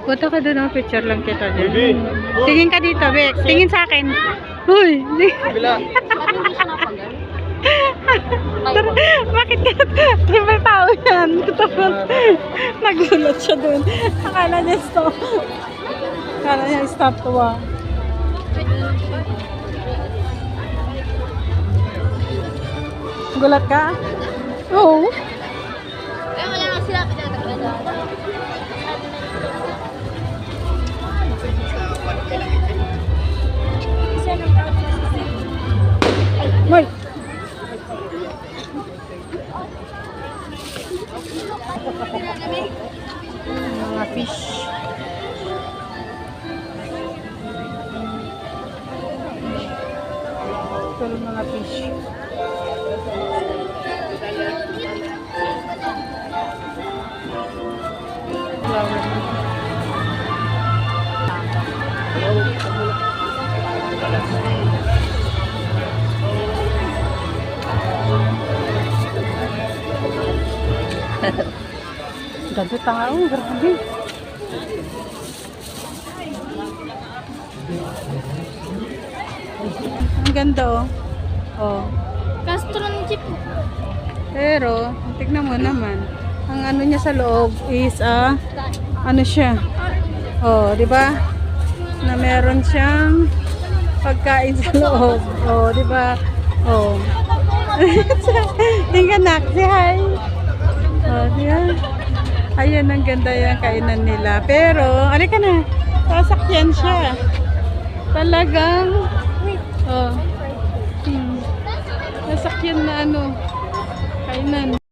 Punta ka doon, oh, picture lang kita dyan. Tingin ka dito, Bek. Tingin sa akin. Uy! Bakit ka? Triple tao yan. Nagulat siya doon. Akala niya stop. Akala niya stop to ah. Gulat ka? Oo. Wala nga sila pinatagladan. Moy! Mga fish. Ito yung mga fish. Flower. Ganda tao, grabe. Ang ganda oh. Oh. Castro ng jeep. Pero, tignan mo naman. Ang ano niya sa loob is ano siya? Oh, 'di ba? Na meron siyang pagkain sa loob. Oh, 'di ba? Oh. Tingnan nak, say hi. Oh, diyan. Ayan, ang ganda yung kainan nila. Pero, alika na. Sasakyan siya. Talagang oh. Sasakyan na ano. Kainan.